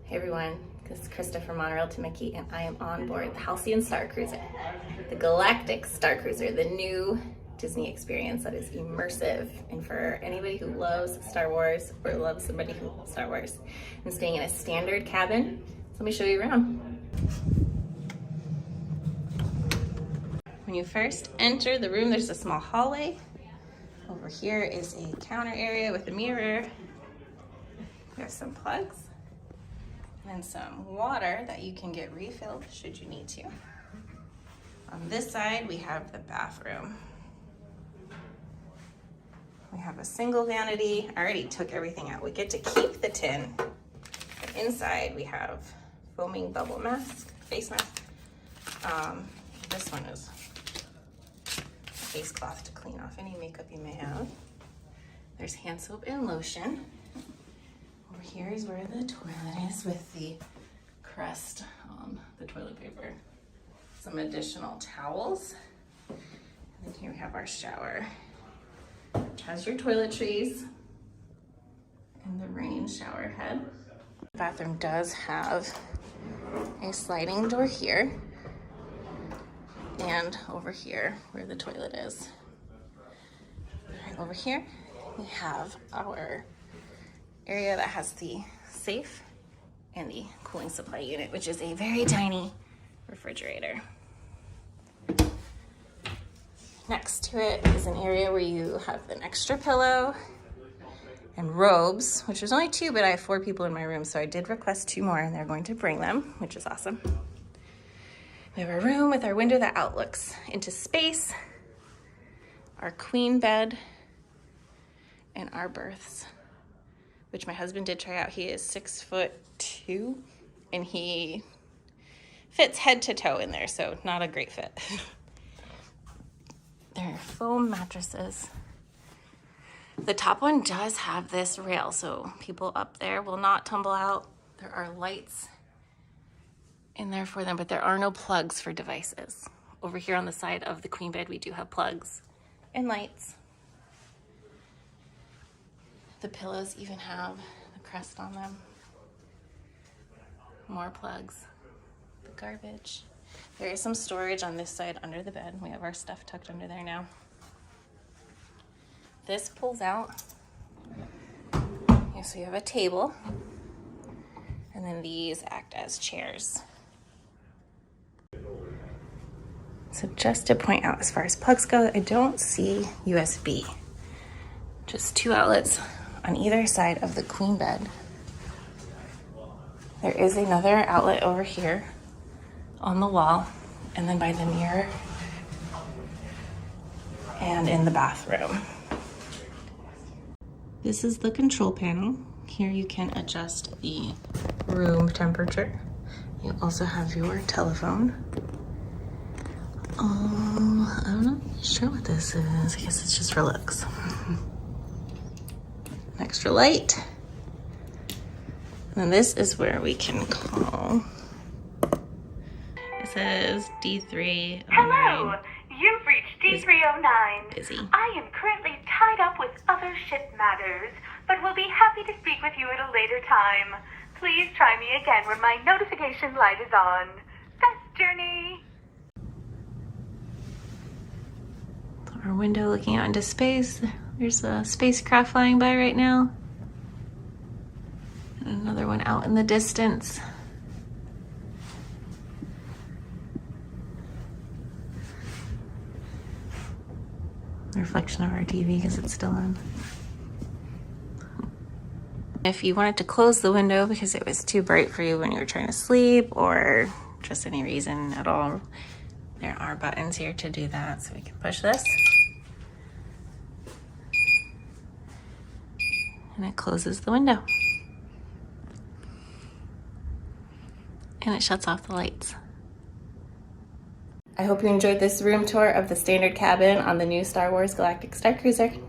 Hey everyone, this is Krista from Monorail to Mickey, and I am on board the Halcyon Starcruiser, the Galactic Starcruiser, the new Disney experience that is immersive and for anybody who loves Star Wars or loves somebody who loves Star Wars. I'm staying in a standard cabin, so let me show you around. When you first enter the room, there's a small hallway. Over here is a counter area with a mirror. There's some plugs and some water that you can get refilled should you need to. On this side, we have the bathroom. We have a single vanity. I already took everything out. We get to keep the tin. But inside, we have foaming bubble mask, face mask. This one is a face cloth to clean off any makeup you may have. There's hand soap and lotion. Over here is where the toilet is with the crust on the toilet paper. Some additional towels. And then here we have our shower, which has your toiletries and the rain shower head. The bathroom does have a sliding door here and over here where the toilet is. Right over here, we have our area that has the safe and the cooling supply unit, which is a very tiny refrigerator. Next to it is an area where you have an extra pillow and robes, which is only 2, but I have 4 people in my room, so I did request 2 more and they're going to bring them, which is awesome. We have our room with our window that outlooks into space, our queen bed, and our berths, which my husband did try out. He is 6'2", and he fits head to toe in there, so not a great fit. There are foam mattresses. The top one does have this rail, so people up there will not tumble out. There are lights in there for them, but there are no plugs for devices. Over here on the side of the queen bed, we do have plugs and lights. The pillows even have the crest on them. More plugs. The garbage. There is some storage on this side under the bed. We have our stuff tucked under there now. This pulls out. Okay, so you have a table. And then these act as chairs. So just to point out, as far as plugs go, I don't see USB. Just 2 outlets on either side of the queen bed. There is another outlet over here on the wall, and then by the mirror and in the bathroom. This is the control panel. Here you can adjust the room temperature. You also have your telephone. I'm not sure what this is. I guess it's just for looks. Extra light. And then this is where we can call. It says D309. Hello, you've reached D309. Busy. I am currently tied up with other ship matters, but will be happy to speak with you at a later time. Please try me again when my notification light is on. Best journey. Our window looking out into space. There's a spacecraft flying by right now. And another one out in the distance. The reflection of our TV because it's still on. If you wanted to close the window because it was too bright for you when you were trying to sleep or just any reason at all, there are buttons here to do that. So we can push this. And it closes the window. And it shuts off the lights. I hope you enjoyed this room tour of the standard cabin on the new Star Wars Galactic Starcruiser.